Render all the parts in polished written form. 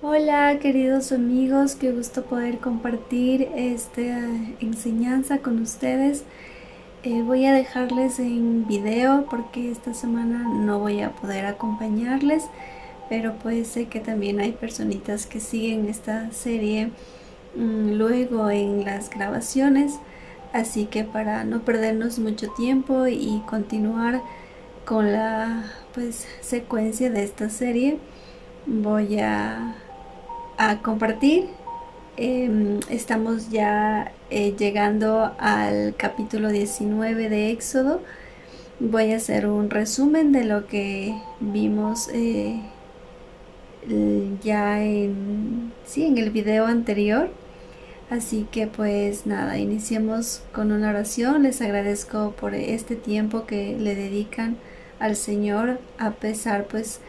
Hola queridos amigos, qué gusto poder compartir esta enseñanza con ustedes. Voy a dejarles en video porque esta semana no voy a poder acompañarles, pero pues sé que también hay personitas que siguen esta serie luego en las grabaciones, así que para no perdernos mucho tiempo y continuar con la secuencia de esta serie, voy a compartir. Estamos ya llegando al capítulo 19 de Éxodo. Voy a hacer un resumen de lo que vimos ya en el video anterior. Así que pues nada, iniciemos con una oración. Les agradezco por este tiempo que le dedican al Señor a pesar pues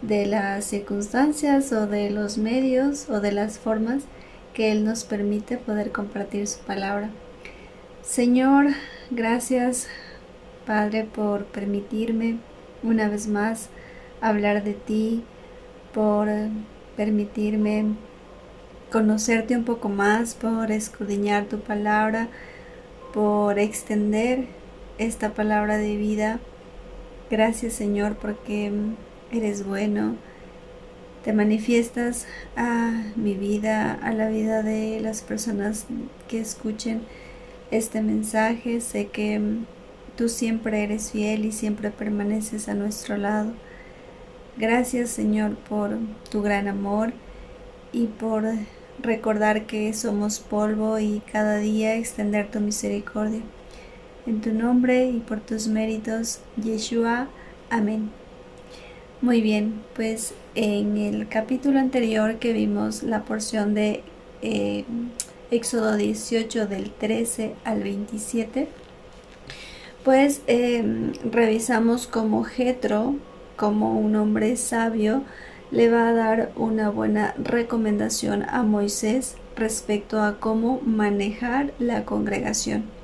de las circunstancias o de los medios o de las formas que Él nos permite poder compartir su palabra. Señor, gracias Padre por permitirme una vez más hablar de ti, por permitirme conocerte un poco más, por escudriñar tu palabra, por extender esta palabra de vida. Gracias Señor porque eres bueno. Te manifiestas a mi vida, a la vida de las personas que escuchen este mensaje. Sé que tú siempre eres fiel y siempre permaneces a nuestro lado. Gracias Señor por tu gran amor y por recordar que somos polvo y cada día extender tu misericordia. En tu nombre y por tus méritos, Yeshua. Amén. Muy bien, pues en el capítulo anterior que vimos la porción de Éxodo 18 del 13 al 27, pues revisamos cómo Jetro, como un hombre sabio, le va a dar una buena recomendación a Moisés respecto a cómo manejar la congregación.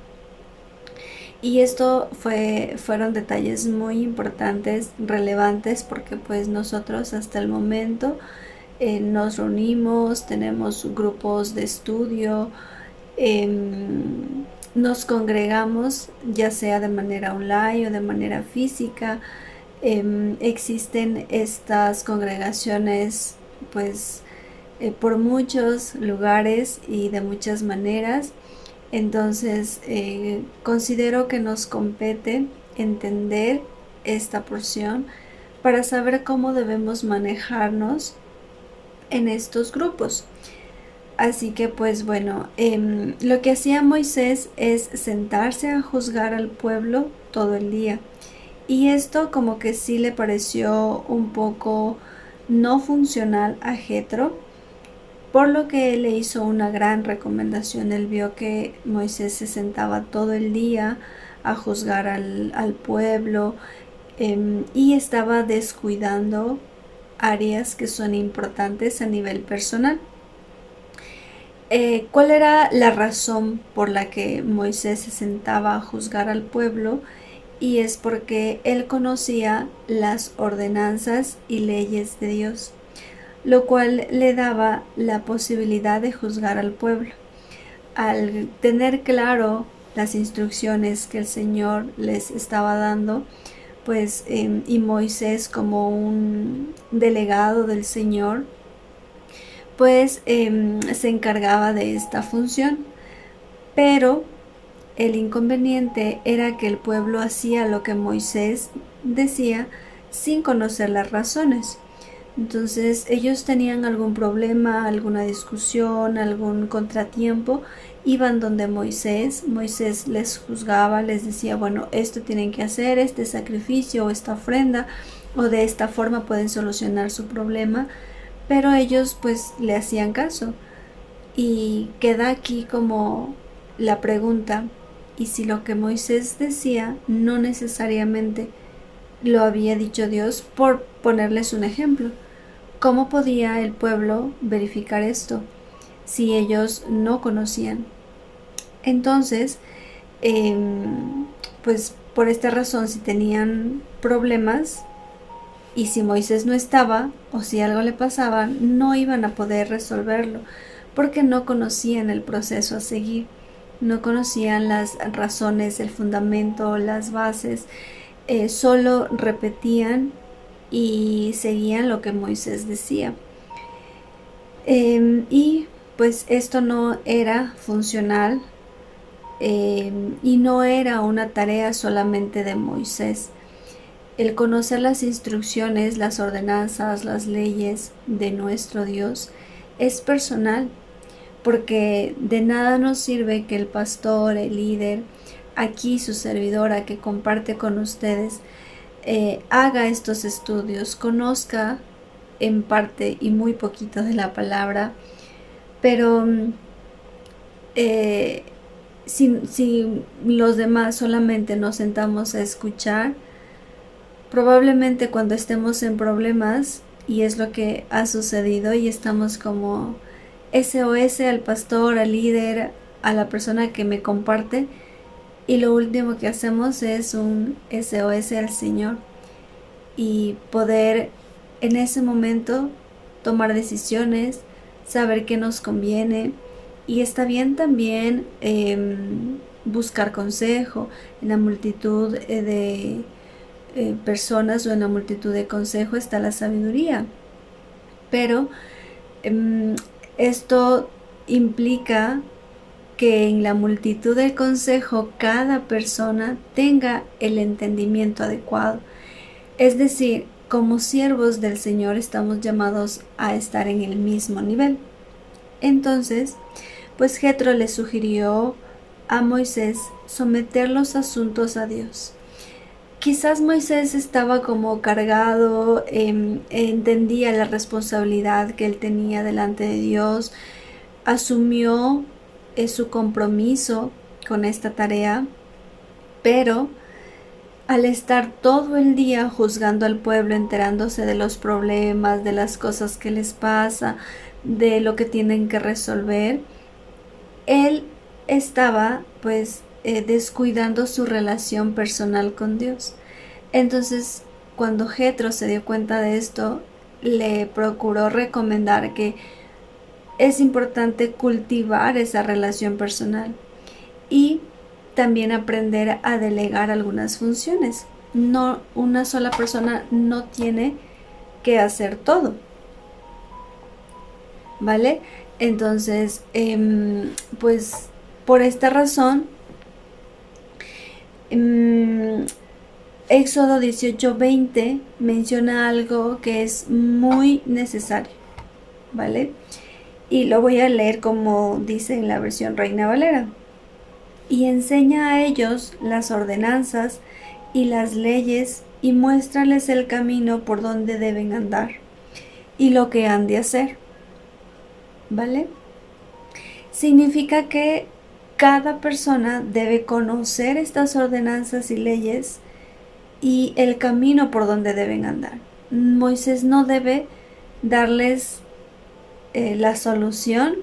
Y esto fueron detalles muy importantes, relevantes, porque pues nosotros hasta el momento nos reunimos, tenemos grupos de estudio, nos congregamos ya sea de manera online o de manera física. Existen estas congregaciones pues por muchos lugares y de muchas maneras. Entonces considero que nos compete entender esta porción para saber cómo debemos manejarnos en estos grupos. Así que pues bueno, lo que hacía Moisés es sentarse a juzgar al pueblo todo el día. Y esto como que sí le pareció un poco no funcional a Jetro, por lo que él le hizo una gran recomendación. Él vio que Moisés se sentaba todo el día a juzgar al pueblo y estaba descuidando áreas que son importantes a nivel personal. ¿Cuál era la razón por la que Moisés se sentaba a juzgar al pueblo? Y es porque él conocía las ordenanzas y leyes de Dios, lo cual le daba la posibilidad de juzgar al pueblo. Al tener claro las instrucciones que el Señor les estaba dando, pues y Moisés como un delegado del Señor, pues se encargaba de esta función. Pero el inconveniente era que el pueblo hacía lo que Moisés decía sin conocer las razones. Entonces ellos tenían algún problema, alguna discusión, algún contratiempo, iban donde Moisés les juzgaba, les decía, bueno, esto tienen que hacer, este sacrificio o esta ofrenda, o de esta forma pueden solucionar su problema, pero ellos pues le hacían caso. Y queda aquí como la pregunta, ¿y si lo que Moisés decía no necesariamente lo había dicho Dios? Por ponerles un ejemplo, ¿cómo podía el pueblo verificar esto si ellos no conocían? Entonces, pues por esta razón, si tenían problemas, Y si Moisés no estaba o si algo le pasaba, no iban a poder resolverlo porque no conocían el proceso a seguir, no conocían las razones, el fundamento, las bases, solo repetían y seguían lo que Moisés decía. Y pues esto no era funcional y no era una tarea solamente de Moisés. El conocer las instrucciones, las ordenanzas, las leyes de nuestro Dios es personal, porque de nada nos sirve que el pastor, el líder, aquí su servidora que comparte con ustedes, haga estos estudios, conozca en parte y muy poquito de la palabra, pero si los demás solamente nos sentamos a escuchar, probablemente cuando estemos en problemas, y es lo que ha sucedido, y estamos como SOS al pastor, al líder, a la persona que me comparte, y lo último que hacemos es un SOS al Señor, y poder en ese momento tomar decisiones, saber qué nos conviene. Y está bien también buscar consejo en la multitud de personas, o en la multitud de consejos está la sabiduría, pero esto implica que en la multitud del consejo cada persona tenga el entendimiento adecuado. Es decir, como siervos del Señor estamos llamados a estar en el mismo nivel. Entonces, pues Jetro le sugirió a Moisés someter los asuntos a Dios. Quizás Moisés estaba como cargado, entendía la responsabilidad que él tenía delante de Dios, asumió su compromiso con esta tarea, pero al estar todo el día juzgando al pueblo, enterándose de los problemas, de las cosas que les pasa, de lo que tienen que resolver, él estaba pues descuidando su relación personal con Dios. Entonces, cuando Jetro se dio cuenta de esto, le procuró recomendar que es importante cultivar esa relación personal y también aprender a delegar algunas funciones. No, una sola persona no tiene que hacer todo, ¿vale? Entonces, pues por esta razón, Éxodo 18:20 menciona algo que es muy necesario, ¿vale? Y lo voy a leer como dice en la versión Reina Valera. Y enseña a ellos las ordenanzas y las leyes y muéstrales el camino por donde deben andar y lo que han de hacer, ¿vale? Significa que cada persona debe conocer estas ordenanzas y leyes y el camino por donde deben andar. Moisés no debe darles la solución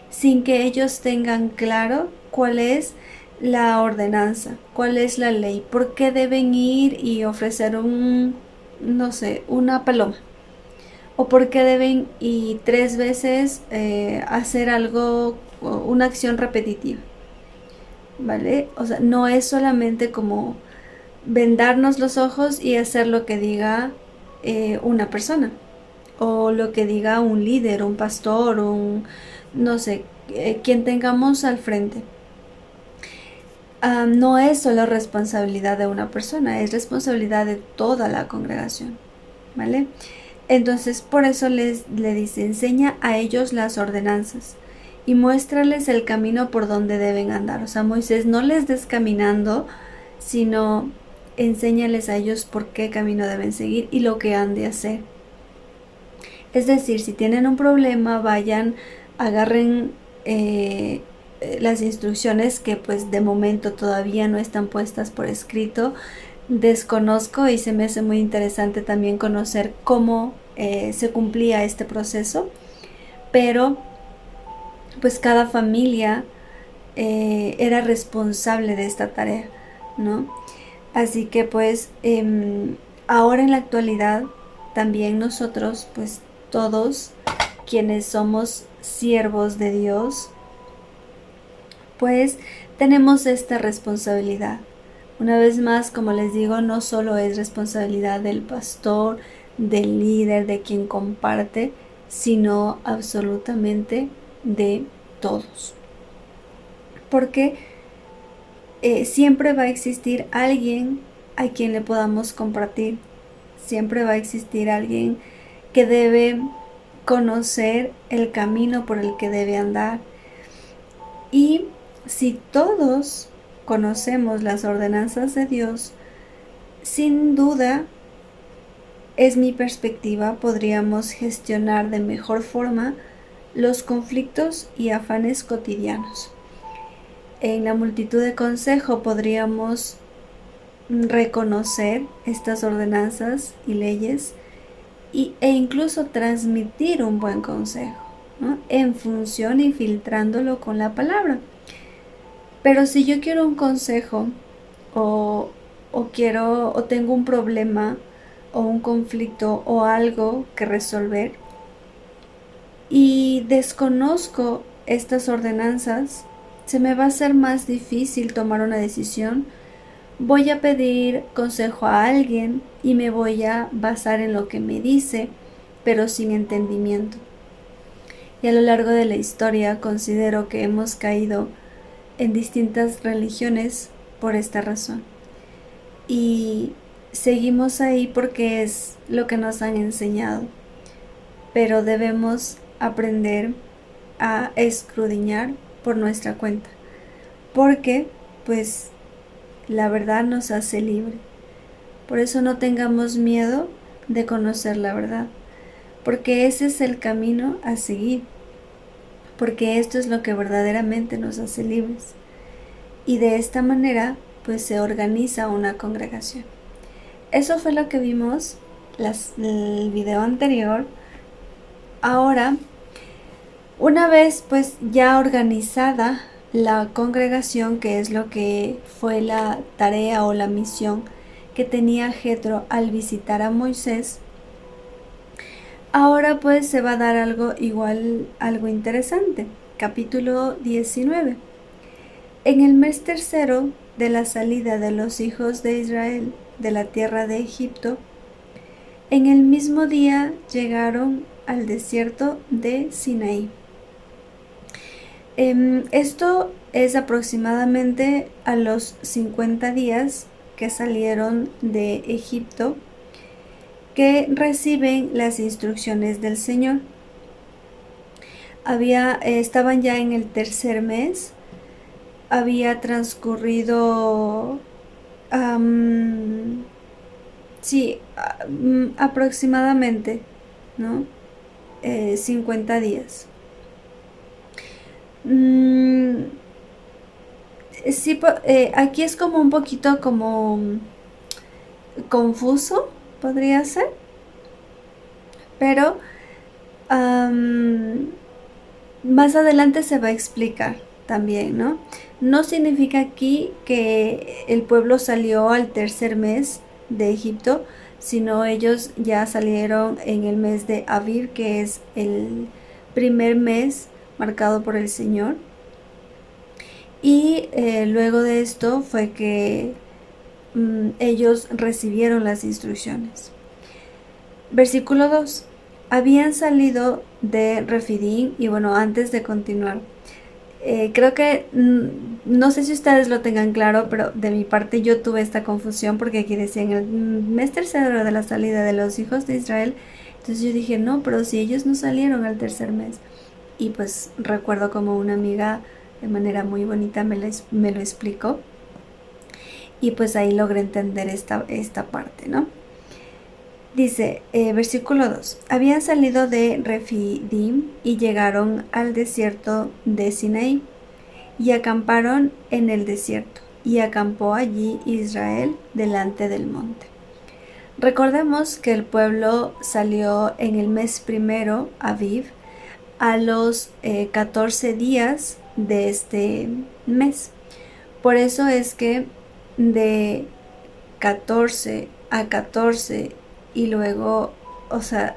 sin que ellos tengan claro cuál es la ordenanza, cuál es la ley, por qué deben ir y ofrecer una paloma, o por qué deben y 3 veces hacer algo, una acción repetitiva, ¿vale? O sea, no es solamente como vendarnos los ojos y hacer lo que diga una persona, o lo que diga un líder, un pastor, no sé, quien tengamos al frente. No es solo responsabilidad de una persona, es responsabilidad de toda la congregación, ¿vale? Entonces, por eso le dice, enseña a ellos las ordenanzas y muéstrales el camino por donde deben andar. O sea, Moisés no les des caminando, sino enséñales a ellos por qué camino deben seguir y lo que han de hacer. Es decir, si tienen un problema, vayan, agarren las instrucciones que pues de momento todavía no están puestas por escrito. Desconozco y se me hace muy interesante también conocer cómo se cumplía este proceso, pero pues cada familia era responsable de esta tarea, ¿no? Así que pues ahora en la actualidad también nosotros, pues todos quienes somos siervos de Dios, pues tenemos esta responsabilidad. Una vez más, como les digo, no solo es responsabilidad del pastor, del líder, de quien comparte, sino absolutamente de todos. Porque siempre va a existir alguien a quien le podamos compartir. Siempre va a existir alguien que debe conocer el camino por el que debe andar. Y si todos conocemos las ordenanzas de Dios, sin duda, es mi perspectiva, podríamos gestionar de mejor forma los conflictos y afanes cotidianos. En la multitud de consejos podríamos reconocer estas ordenanzas y leyes e incluso transmitir un buen consejo, ¿no? En función y filtrándolo con la palabra. Pero si yo quiero un consejo o tengo un problema o un conflicto o algo que resolver y desconozco estas ordenanzas, se me va a hacer más difícil tomar una decisión. Voy a pedir consejo a alguien y me voy a basar en lo que me dice, pero sin entendimiento. Y a lo largo de la historia considero que hemos caído en distintas religiones por esta razón. Y seguimos ahí porque es lo que nos han enseñado. Pero debemos aprender a escudriñar por nuestra cuenta. Porque, pues, la verdad nos hace libre. Por eso no tengamos miedo de conocer la verdad. Porque ese es el camino a seguir. Porque esto es lo que verdaderamente nos hace libres. Y de esta manera, pues se organiza una congregación. Eso fue lo que vimos el video anterior. Ahora, una vez pues ya organizada la congregación, que es lo que fue la tarea o la misión que tenía Jetro al visitar a Moisés, ahora pues se va a dar algo interesante. Capítulo 19. En el mes tercero de la salida de los hijos de Israel de la tierra de Egipto, en el mismo día llegaron al desierto de Sinaí. Esto es aproximadamente a los 50 días que salieron de Egipto, que reciben las instrucciones del Señor. Estaban ya en el tercer mes, había transcurrido aproximadamente, ¿no? 50 días. Sí, aquí es como un poquito como confuso, podría ser, pero más adelante se va a explicar también, ¿no? No significa aquí que el pueblo salió al tercer mes de Egipto, sino ellos ya salieron en el mes de Aviv, que es el primer mes marcado por el Señor. Y luego de esto fue que ellos recibieron las instrucciones. Versículo 2. Habían salido de Refidim, y bueno, antes de continuar, creo que no sé si ustedes lo tengan claro, pero de mi parte yo tuve esta confusión porque aquí decía en el mes tercero de la salida de los hijos de Israel. Entonces yo dije, no, pero si ellos no salieron al tercer mes. Y pues recuerdo como una amiga de manera muy bonita me lo explicó, y pues ahí logré entender esta parte, ¿no? Dice, versículo 2. Habían salido de Refidim y llegaron al desierto de Sinaí y acamparon en el desierto, y acampó allí Israel delante del monte. Recordemos que el pueblo salió en el mes primero, Aviv, a los 14 días de este mes. Por eso es que de 14 a 14 y luego o sea,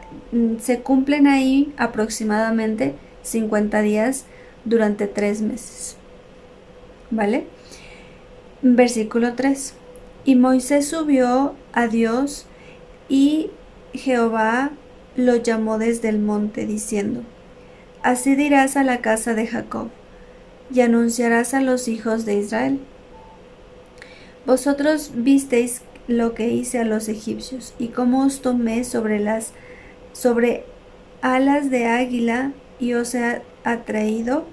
se cumplen ahí aproximadamente 50 días durante 3 meses. ¿Vale? Versículo 3. Y Moisés subió a Dios y Jehová lo llamó desde el monte, diciendo: Así dirás a la casa de Jacob, y anunciarás a los hijos de Israel: Vosotros visteis lo que hice a los egipcios, y cómo os tomé sobre alas de águila, y os he atraído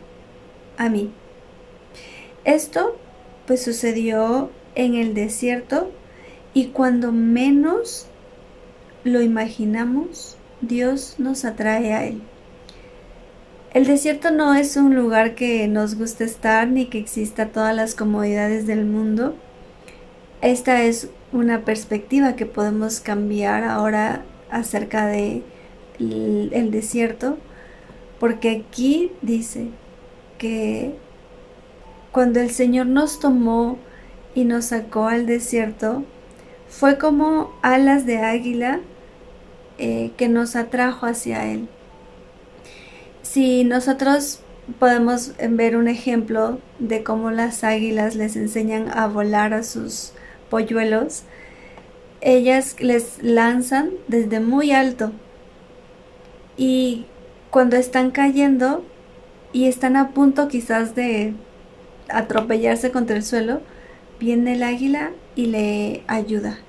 a mí. Esto pues sucedió en el desierto, y cuando menos lo imaginamos, Dios nos atrae a Él. El desierto no es un lugar que nos guste estar ni que exista todas las comodidades del mundo. Esta es una perspectiva que podemos cambiar ahora acerca de el desierto, porque aquí dice que cuando el Señor nos tomó y nos sacó al desierto, fue como alas de águila que nos atrajo hacia Él. Si nosotros podemos ver un ejemplo de cómo las águilas les enseñan a volar a sus polluelos, ellas les lanzan desde muy alto, y cuando están cayendo y están a punto quizás de atropellarse contra el suelo, viene el águila y le ayuda.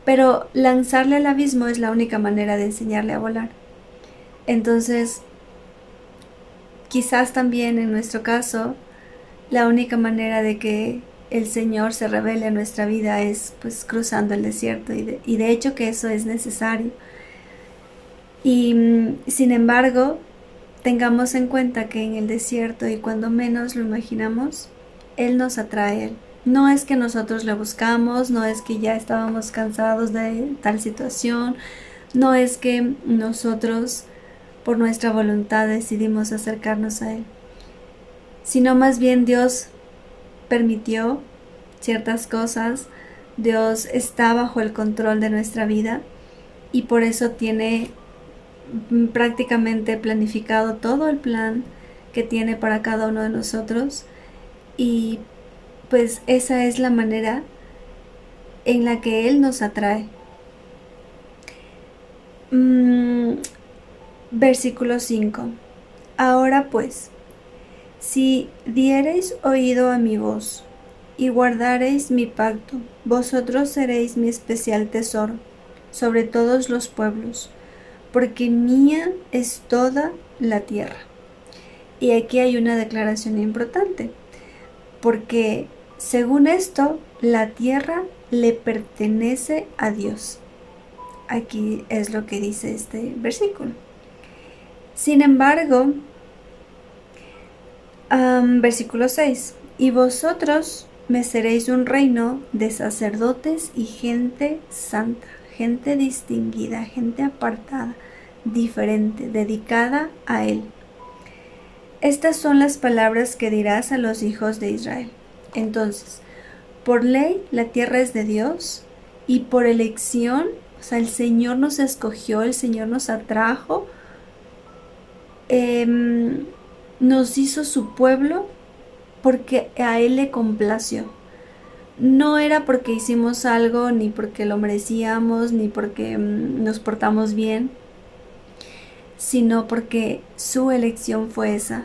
Pero lanzarle al abismo es la única manera de enseñarle a volar. Entonces, quizás también en nuestro caso, la única manera de que el Señor se revele a nuestra vida es pues cruzando el desierto, y de hecho que eso es necesario. Y sin embargo, tengamos en cuenta que en el desierto, y cuando menos lo imaginamos, Él nos atrae. No es que nosotros le buscamos, no es que ya estábamos cansados de tal situación, no es que nosotros por nuestra voluntad decidimos acercarnos a Él, sino más bien Dios permitió ciertas cosas. Dios está bajo el control de nuestra vida, y por eso tiene prácticamente planificado todo el plan que tiene para cada uno de nosotros, y pues esa es la manera en la que Él nos atrae. Versículo 5. Ahora pues, si diereis oído a mi voz y guardareis mi pacto, vosotros seréis mi especial tesoro sobre todos los pueblos, porque mía es toda la tierra. Y aquí hay una declaración importante, porque según esto, la tierra le pertenece a Dios. Aquí es lo que dice este versículo. Sin embargo, versículo 6, y vosotros me seréis un reino de sacerdotes y gente santa, gente distinguida, gente apartada, diferente, dedicada a Él. Estas son las palabras que dirás a los hijos de Israel. Entonces, por ley la tierra es de Dios, y por elección, o sea, el Señor nos escogió, el Señor nos atrajo, nos hizo su pueblo porque a Él le complació. No era porque hicimos algo, ni porque lo merecíamos, ni porque nos portamos bien, sino porque su elección fue esa.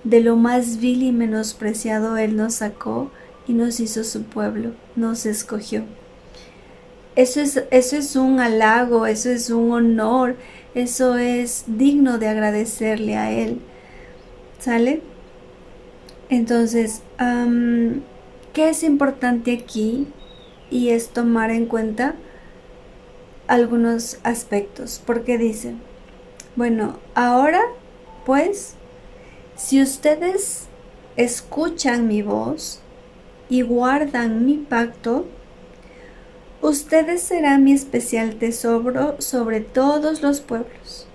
De lo más vil y menospreciado Él nos sacó y nos hizo su pueblo, nos escogió. Eso es un halago, eso es un honor, eso es digno de agradecerle a Él. ¿Sale? Entonces, ¿qué es importante aquí? Y es tomar en cuenta algunos aspectos, porque dice, bueno, ahora pues, si ustedes escuchan mi voz y guardan mi pacto, ustedes serán mi especial tesoro sobre todos los pueblos.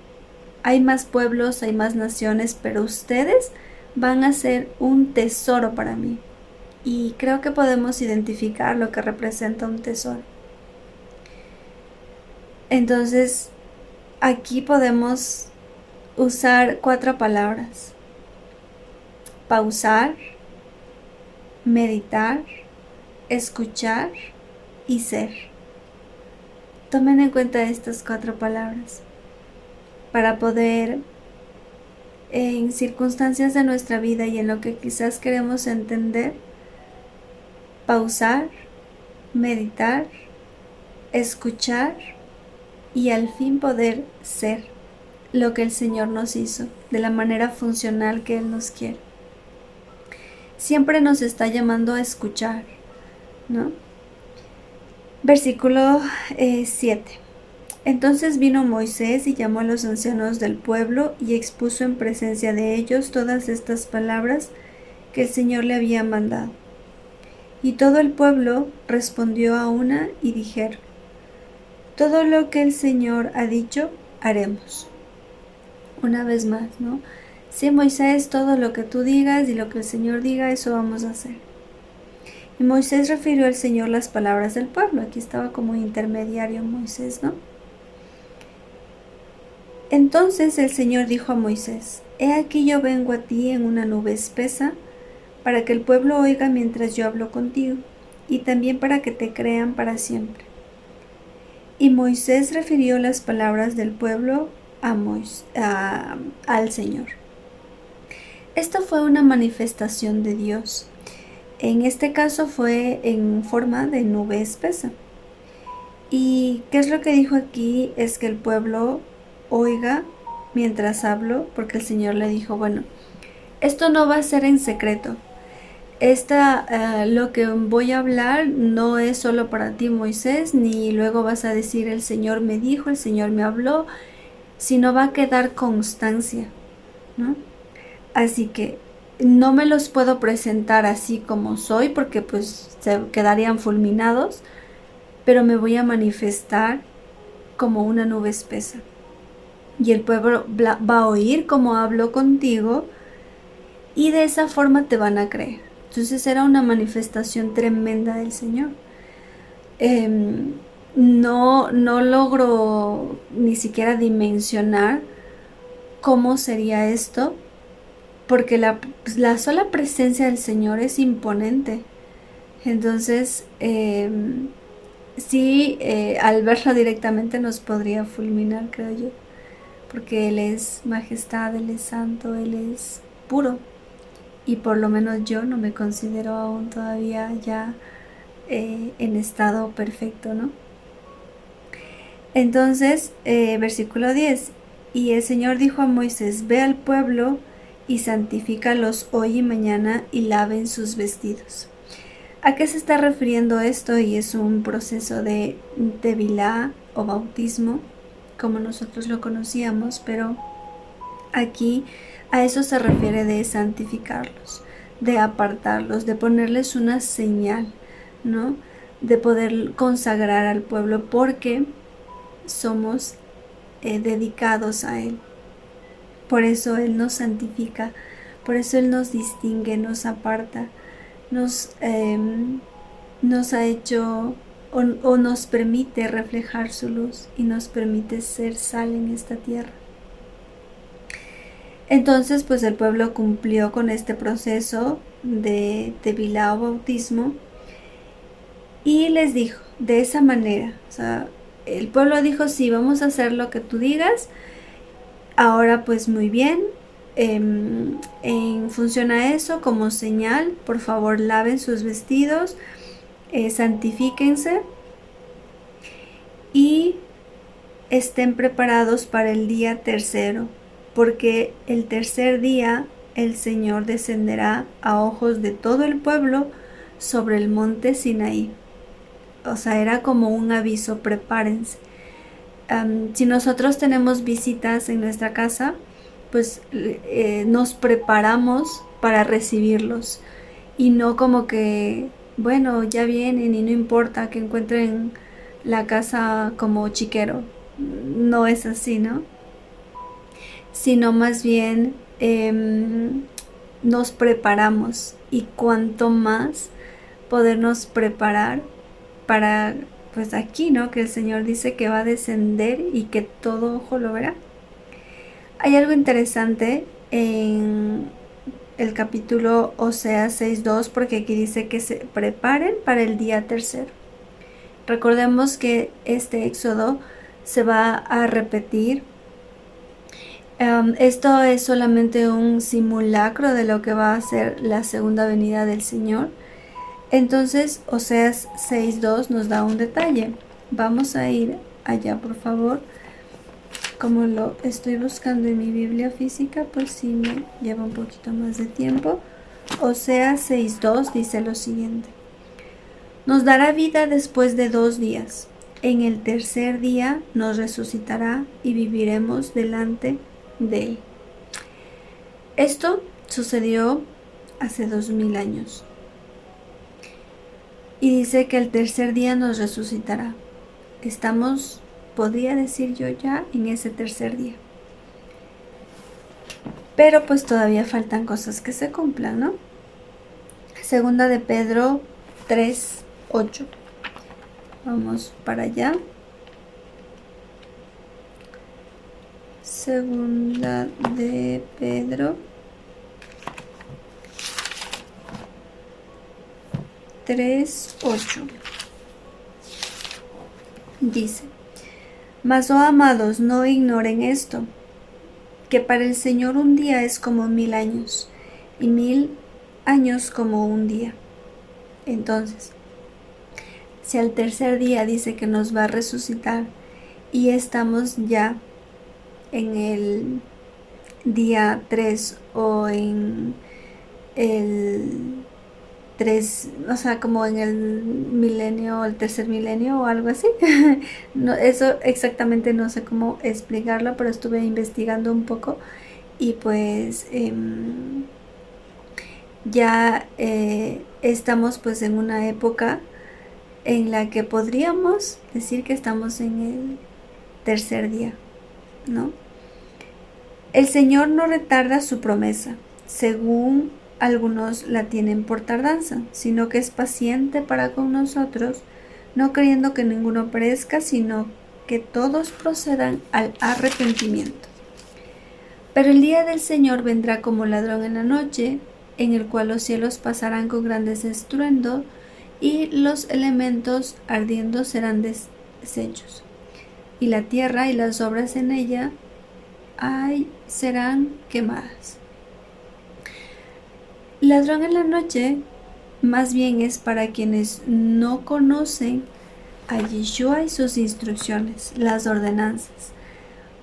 Hay más pueblos, hay más naciones, pero ustedes van a ser un tesoro para mí. Y creo que podemos identificar lo que representa un tesoro. Entonces, Aquí podemos usar 4 palabras: pausar, meditar, escuchar y ser. Tomen en cuenta estas 4 palabras para poder, en circunstancias de nuestra vida y en lo que quizás queremos entender, pausar, meditar, escuchar y al fin poder ser lo que el Señor nos hizo, de la manera funcional que Él nos quiere. Siempre nos está llamando a escuchar, ¿no? Versículo 7. Entonces vino Moisés y llamó a los ancianos del pueblo y expuso en presencia de ellos todas estas palabras que el Señor le había mandado. Y todo el pueblo respondió a una y dijeron: todo lo que el Señor ha dicho, haremos. Una vez más, ¿no? Sí, Moisés, todo lo que tú digas y lo que el Señor diga, eso vamos a hacer. Y Moisés refirió al Señor las palabras del pueblo. Aquí estaba como intermediario Moisés, ¿no? Entonces el Señor dijo a Moisés: he aquí yo vengo a ti en una nube espesa, para que el pueblo oiga mientras yo hablo contigo, y también para que te crean para siempre. Y Moisés refirió las palabras del pueblo al Señor. Esto fue una manifestación de Dios. En este caso fue en forma de nube espesa. ¿Y qué es lo que dijo aquí? Es que el pueblo oiga mientras hablo, porque el Señor le dijo: bueno, esto no va a ser en secreto. Lo que voy a hablar no es solo para ti, Moisés, ni luego vas a decir el Señor me dijo, el Señor me habló, sino va a quedar constancia, ¿no? Así que no me los puedo presentar así como soy, porque pues se quedarían fulminados, pero me voy a manifestar como una nube espesa. Y el pueblo va a oír cómo hablo contigo, y de esa forma te van a creer. Entonces era una manifestación tremenda del Señor. No logro ni siquiera dimensionar cómo sería esto, porque la sola presencia del Señor es imponente. Entonces, sí, al verlo directamente nos podría fulminar, creo yo, porque Él es majestad, Él es santo, Él es puro. Y por lo menos yo no me considero aún todavía ya en estado perfecto, ¿no? Entonces, versículo 10. Y el Señor dijo a Moisés: ve al pueblo y santifícalos hoy y mañana y laven sus vestidos. ¿A qué se está refiriendo esto? Y es un proceso de tevilá o bautismo, como nosotros lo conocíamos, pero aquí a eso se refiere de santificarlos, de apartarlos, de ponerles una señal, ¿no? De poder consagrar al pueblo, porque somos dedicados a Él. Por eso Él nos santifica, por eso Él nos distingue, nos aparta, nos ha hecho o nos permite reflejar su luz y nos permite ser sal en esta tierra. Entonces, pues el pueblo cumplió con este proceso de tevilá o bautismo y les dijo de esa manera, o sea, el pueblo dijo: sí, vamos a hacer lo que tú digas. Ahora pues muy bien, en función a eso, como señal, por favor laven sus vestidos, santifíquense y estén preparados para el día tercero, porque el tercer día el Señor descenderá a ojos de todo el pueblo sobre el monte Sinaí. O sea, era como un aviso: prepárense. Si nosotros tenemos visitas en nuestra casa, pues nos preparamos para recibirlos, y no como que, bueno, ya vienen y no importa que encuentren la casa como chiquero. No es así, ¿no? Sino más bien nos preparamos, y cuanto más podernos preparar para pues aquí, ¿no? Que el Señor dice que va a descender y que todo ojo lo verá. Hay algo interesante en el capítulo Oseas 6:2, porque aquí dice que se preparen para el día tercero. Recordemos que este éxodo se va a repetir. Esto es solamente un simulacro de lo que va a ser la segunda venida del Señor. Entonces, Oseas 6:2 nos da un detalle. Vamos a ir allá, por favor. Como lo estoy buscando en mi Biblia física, pues sí me lleva un poquito más de tiempo. Oseas 6:2 dice lo siguiente: nos dará vida después de 2 días. En el tercer día nos resucitará y viviremos delante de él. Esto sucedió hace 2000 años. Y dice que el tercer día nos resucitará. Estamos, podría decir yo, ya en ese tercer día. Pero pues todavía faltan cosas que se cumplan, ¿no? Segunda de Pedro 3:8. Vamos para allá. Segunda de Pedro 3:8. Dice: mas, oh amados, no ignoren esto, que para el Señor un día es como 1000 años, y 1000 años como un día. Entonces, si al tercer día dice que nos va a resucitar y estamos ya en el día 3 o en el 3, o sea, como en el milenio, el tercer milenio o algo así. No, eso exactamente no sé cómo explicarlo, pero estuve investigando un poco y pues ya estamos pues en una época en la que podríamos decir que estamos en el tercer día, ¿no? El Señor no retarda su promesa, según algunos la tienen por tardanza, sino que es paciente para con nosotros, no queriendo que ninguno perezca, sino que todos procedan al arrepentimiento. Pero el día del Señor vendrá como ladrón en la noche, en el cual los cielos pasarán con grandes estruendo, y los elementos ardiendo serán deshechos, y la tierra y las obras en ella serán quemadas. Ladrón en la noche más bien es para quienes no conocen a Yeshua y sus instrucciones, las ordenanzas.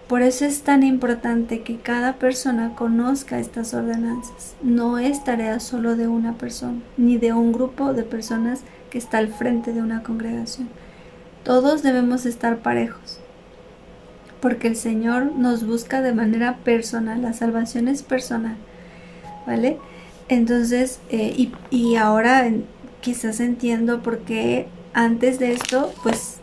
Por eso es tan importante que cada persona conozca estas ordenanzas. No es tarea solo de una persona, ni de un grupo de personas que está al frente de una congregación. Todos debemos estar parejos, porque el Señor nos busca de manera personal. La salvación es personal, ¿vale? Entonces, y ahora quizás entiendo por qué antes de esto, pues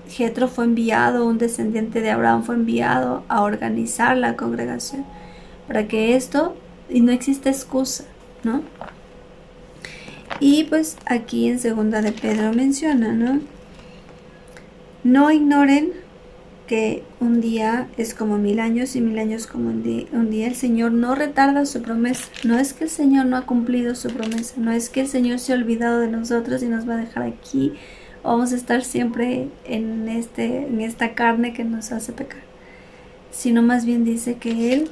Jetro fue enviado, un descendiente de Abraham fue enviado a organizar la congregación, para que esto, y no existe excusa, ¿no? Y pues aquí en segunda de Pedro menciona, ¿no? No ignoren que un día es como 1000 años y 1000 años como un día. El Señor no retarda su promesa. No es que el Señor no ha cumplido su promesa. No es que el Señor se ha olvidado de nosotros y nos va a dejar aquí. Vamos a estar siempre en esta carne que nos hace pecar. Sino más bien dice que Él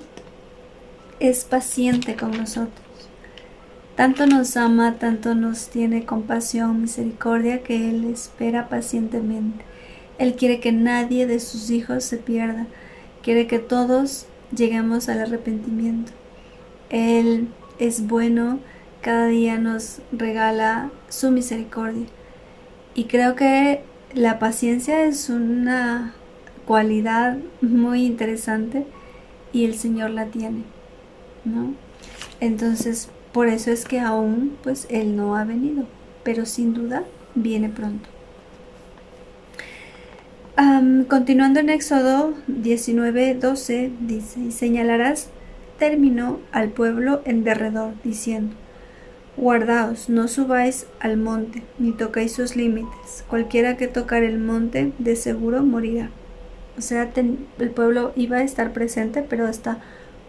es paciente con nosotros. Tanto nos ama, tanto nos tiene compasión, misericordia, que Él espera pacientemente. Él quiere que nadie de sus hijos se pierda. Quiere que todos lleguemos al arrepentimiento. Él es bueno, cada día nos regala su misericordia. Y creo que la paciencia es una cualidad muy interesante y el Señor la tiene, ¿no? Entonces, por eso es que aún, pues, Él no ha venido, pero sin duda viene pronto. Continuando en Éxodo 19:12 dice: y señalarás término al pueblo en derredor, diciendo: Guardaos, no subáis al monte, ni toquéis sus límites. Cualquiera que tocar el monte, de seguro morirá. O sea, el pueblo iba a estar presente, pero hasta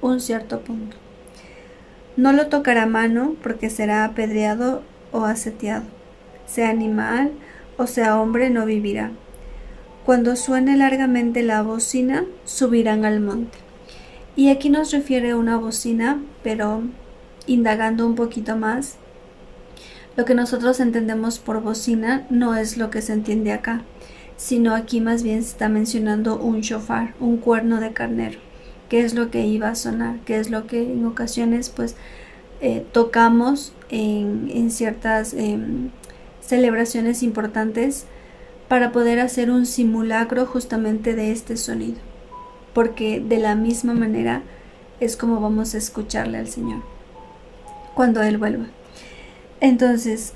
un cierto punto. No lo tocará mano, porque será apedreado o asetiado. Sea animal o sea hombre, no vivirá. Cuando suene largamente la bocina, subirán al monte. Y aquí nos refiere a una bocina, pero indagando un poquito más, lo que nosotros entendemos por bocina no es lo que se entiende acá, sino aquí más bien se está mencionando un shofar, un cuerno de carnero, que es lo que iba a sonar, que es lo que en ocasiones pues tocamos en ciertas celebraciones importantes para poder hacer un simulacro justamente de este sonido, porque de la misma manera es como vamos a escucharle al Señor cuando Él vuelva. Entonces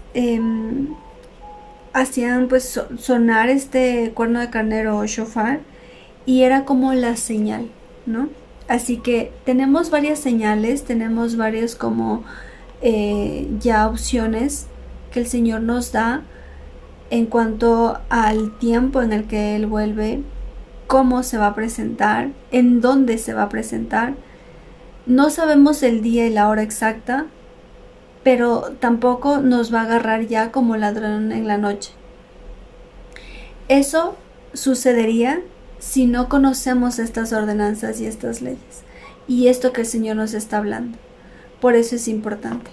hacían pues sonar este cuerno de carnero o shofar, y era como la señal, ¿no? Así que tenemos varias señales, tenemos varios como ya opciones que el Señor nos da en cuanto al tiempo en el que Él vuelve, cómo se va a presentar, en dónde se va a presentar. No sabemos el día y la hora exacta, pero tampoco nos va a agarrar ya como ladrón en la noche. Eso sucedería si no conocemos estas ordenanzas y estas leyes y esto que el Señor nos está hablando. Por eso es importante.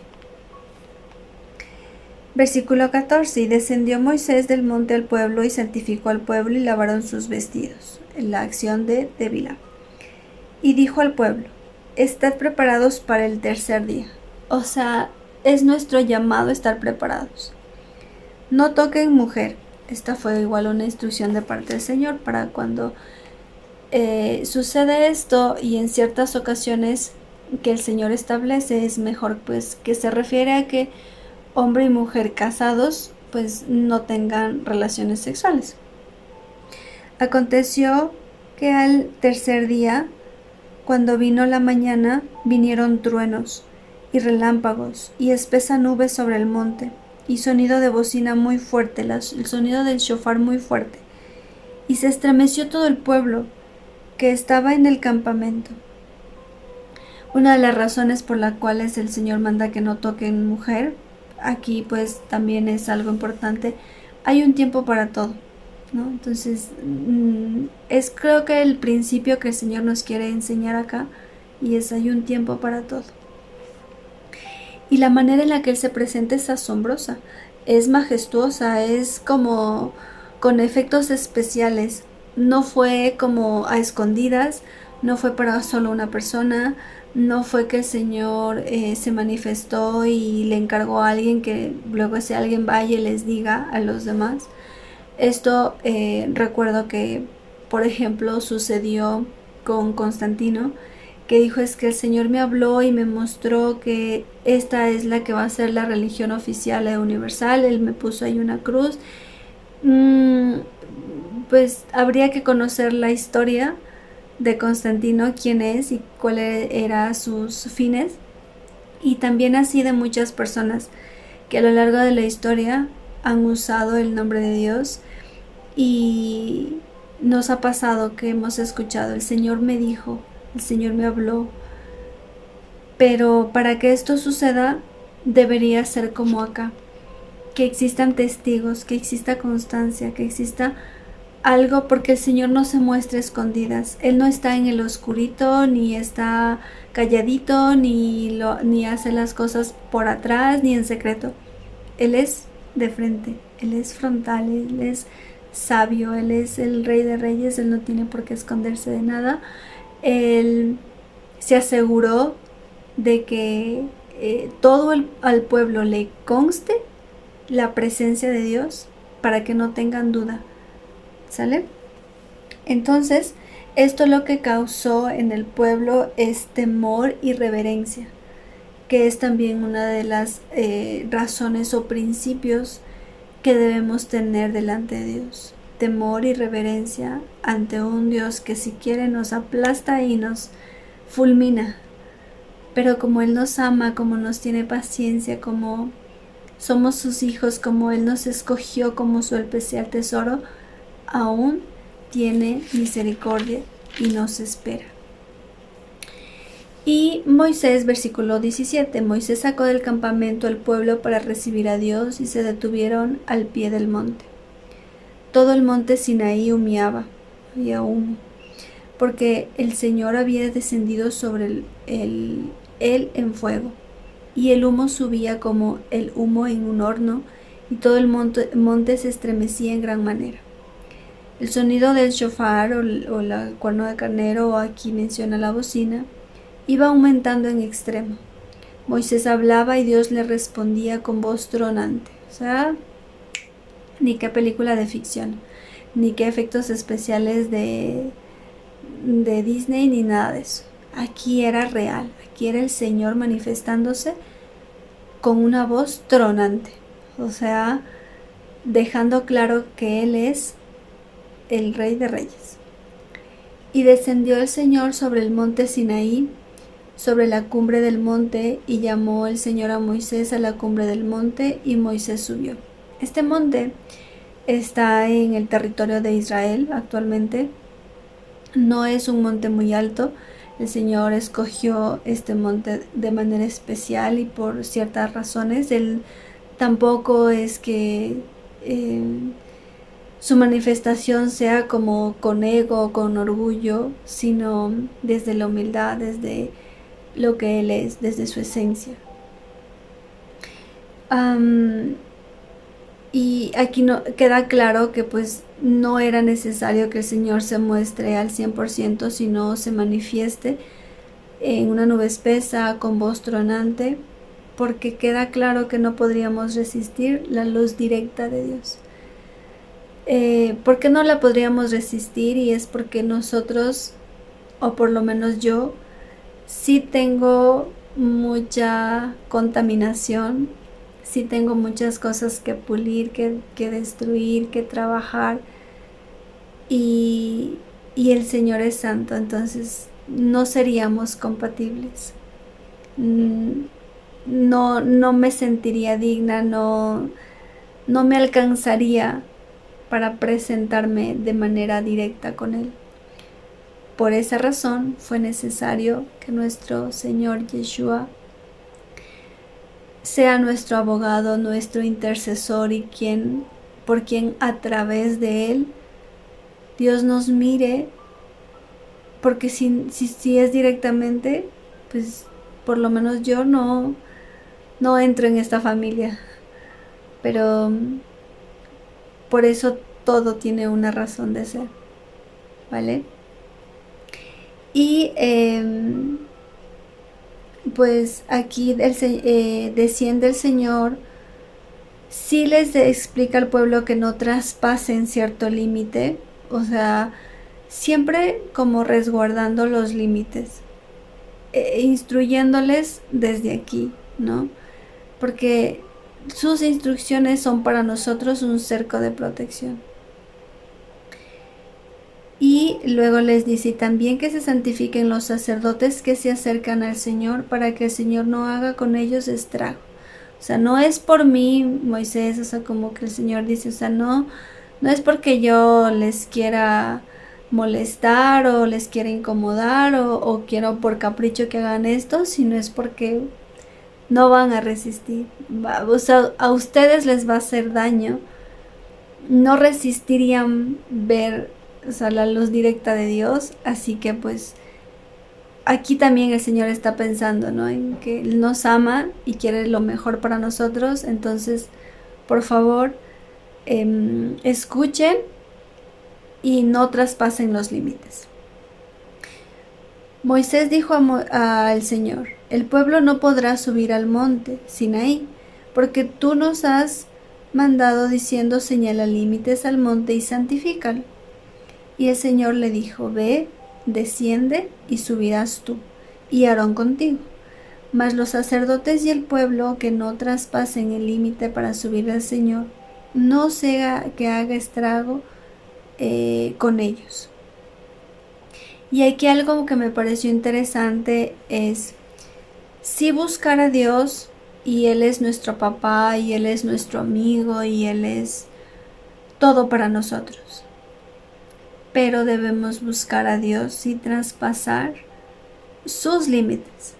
Versículo 14. Y descendió Moisés del monte al pueblo y santificó al pueblo y lavaron sus vestidos. En la acción de Bilham. Y dijo al pueblo: estad preparados para el tercer día. O sea, es nuestro llamado estar preparados. No toquen mujer. Esta fue igual una instrucción de parte del Señor para cuando sucede esto, y en ciertas ocasiones que el Señor establece, es mejor pues que se refiere a que hombre y mujer casados pues no tengan relaciones sexuales. Aconteció que al tercer día, cuando vino la mañana, vinieron truenos y relámpagos y espesa nube sobre el monte, y sonido de bocina muy fuerte, el sonido del shofar muy fuerte, y se estremeció todo el pueblo que estaba en el campamento. Una de las razones por las cuales el Señor manda que no toquen mujer, aquí pues también es algo importante. Hay un tiempo para todo, ¿no? Entonces es creo que el principio que el Señor nos quiere enseñar acá, y es: hay un tiempo para todo. Y la manera en la que Él se presenta es asombrosa, es majestuosa, es como con efectos especiales. No fue como a escondidas, no fue para solo una persona, no fue que el Señor se manifestó y le encargó a alguien que luego ese alguien vaya y les diga a los demás. Esto recuerdo que, por ejemplo, sucedió con Constantino, que dijo: es que el Señor me habló y me mostró que esta es la que va a ser la religión oficial e universal. Él me puso ahí una cruz. Pues habría que conocer la historia de Constantino, quién es y cuáles eran sus fines, y también así de muchas personas que a lo largo de la historia han usado el nombre de Dios, y nos ha pasado que hemos escuchado: el Señor me dijo, el Señor me habló. Pero para que esto suceda debería ser como acá, que existan testigos, que exista constancia, que exista algo, porque el Señor no se muestra a escondidas. Él no está en el oscurito, ni está calladito, ni hace las cosas por atrás, ni en secreto. Él es de frente, Él es frontal, Él es sabio, Él es el Rey de Reyes, Él no tiene por qué esconderse de nada. Él se aseguró de que todo al pueblo le conste la presencia de Dios, para que no tengan duda. ¿Sale? Entonces, esto lo que causó en el pueblo es temor y reverencia, que es también una de las razones o principios que debemos tener delante de Dios. Temor y reverencia ante un Dios que si quiere nos aplasta y nos fulmina. pero como Él nos ama, como nos tiene paciencia, como somos sus hijos, como Él nos escogió como su especial tesoro, aún tiene misericordia y nos espera. Y Moisés, versículo 17, Moisés sacó del campamento al pueblo para recibir a Dios y se detuvieron al pie del monte. Todo el monte Sinaí humeaba, había humo, porque el Señor había descendido sobre él en fuego, y el humo subía como el humo en un horno, y todo el monte se estremecía en gran manera. El sonido del shofar o la cuerno de carnero, o aquí menciona la bocina, iba aumentando en extremo. Moisés hablaba y Dios le respondía con voz tronante. O sea, ni qué película de ficción, ni qué efectos especiales de Disney, ni nada de eso. Aquí era real, aquí era el Señor manifestándose con una voz tronante. O sea, dejando claro que Él es el Rey de Reyes. Y descendió el Señor sobre el monte Sinaí, sobre la cumbre del monte, y llamó el Señor a Moisés a la cumbre del monte, y Moisés subió. Este monte está en el territorio de Israel actualmente. No es un monte muy alto. El Señor escogió este monte de manera especial y por ciertas razones. Él tampoco es que su manifestación sea como con ego o con orgullo, sino desde la humildad, desde lo que Él es, desde su esencia. Y aquí no, queda claro que pues no era necesario que el Señor se muestre al 100%, sino se manifieste en una nube espesa con voz tronante, porque queda claro que no podríamos resistir la luz directa de Dios. ¿Por qué no la podríamos resistir? Y es porque nosotros, o por lo menos yo, sí tengo mucha contaminación, sí tengo muchas cosas que pulir, que destruir, que trabajar, y el Señor es santo, entonces no seríamos compatibles. No me sentiría digna, no me alcanzaría para presentarme de manera directa con Él. Por esa razón fue necesario que nuestro Señor Yeshua sea nuestro abogado, nuestro intercesor, y por quien a través de Él Dios nos mire, porque si es directamente, pues por lo menos yo no entro en esta familia, pero por eso todo tiene una razón de ser, ¿vale? Y pues aquí desciende el Señor, sí les explica al pueblo que no traspasen cierto límite, o sea, siempre como resguardando los límites, instruyéndoles desde aquí, ¿no? Porque sus instrucciones son para nosotros un cerco de protección. Y luego les dice también que se santifiquen los sacerdotes que se acercan al Señor, para que el Señor no haga con ellos estrago. O sea, no es por mí, Moisés, o sea, como que el Señor dice, o sea, no es porque yo les quiera molestar o les quiera incomodar o quiero por capricho que hagan esto, sino es porque no van a resistir. O sea, a ustedes les va a hacer daño. No resistirían ver, o sea, la luz directa de Dios. Así que pues aquí también el Señor está pensando, ¿no? En que Él nos ama y quiere lo mejor para nosotros. Entonces, por favor, escuchen y no traspasen los límites. Moisés dijo al Señor: el pueblo no podrá subir al monte Sinaí, porque tú nos has mandado diciendo, señala límites al monte y santifícalo. Y el Señor le dijo: ve, desciende y subirás tú, y Aarón contigo. Mas los sacerdotes y el pueblo que no traspasen el límite para subir al Señor, no sea que haga estrago con ellos. Y aquí algo que me pareció interesante es sí buscar a Dios, y Él es nuestro papá, y Él es nuestro amigo, y Él es todo para nosotros. Pero debemos buscar a Dios y traspasar sus límites,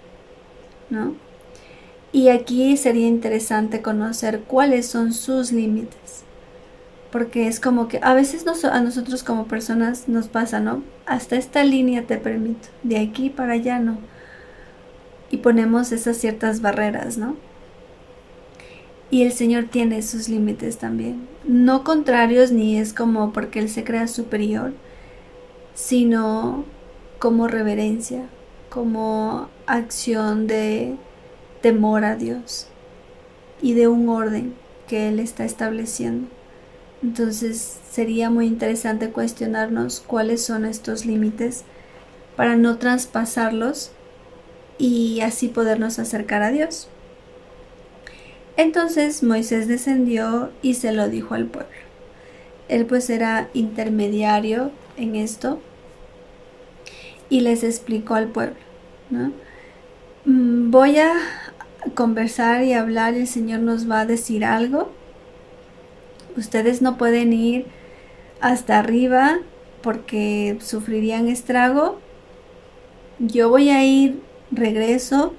¿no? Y aquí sería interesante conocer cuáles son sus límites. Porque es como que a veces a nosotros como personas nos pasa, ¿no? Hasta esta línea te permito, de aquí para allá no. Y ponemos esas ciertas barreras, ¿no? Y el Señor tiene sus límites también. No contrarios, ni es como porque Él se crea superior, sino como reverencia, como acción de temor a Dios y de un orden que Él está estableciendo. Entonces sería muy interesante cuestionarnos cuáles son estos límites para no traspasarlos y así podernos acercar a Dios. Entonces Moisés descendió y se lo dijo al pueblo. Él pues era intermediario en esto y les explicó al pueblo, ¿no? Voy a conversar y hablar y el Señor nos va a decir algo. Ustedes no pueden ir hasta arriba porque sufrirían estrago. Yo voy a ir, regreso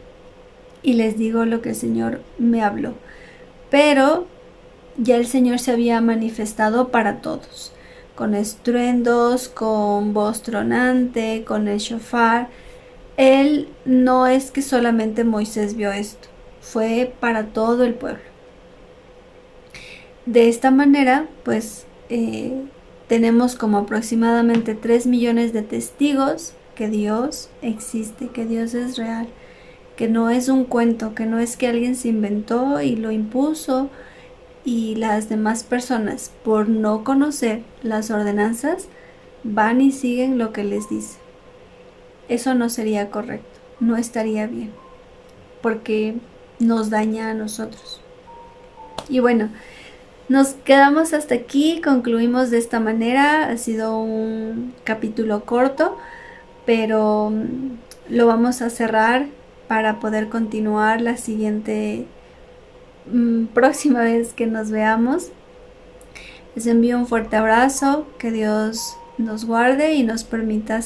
y les digo lo que el Señor me habló. Pero ya el Señor se había manifestado para todos, con estruendos, con voz tronante, con el shofar. Él no es que solamente Moisés vio esto, fue para todo el pueblo. De esta manera, pues tenemos como aproximadamente 3 millones de testigos que Dios existe, que Dios es real, que no es un cuento, que no es que alguien se inventó y lo impuso y las demás personas, por no conocer las ordenanzas, van y siguen lo que les dice. Eso no sería correcto, no estaría bien, porque nos daña a nosotros. Y bueno, nos quedamos hasta aquí, concluimos de esta manera. Ha sido un capítulo corto, pero lo vamos a cerrar para poder continuar la siguiente próxima vez que nos veamos. Les envío un fuerte abrazo, que Dios nos guarde y nos permita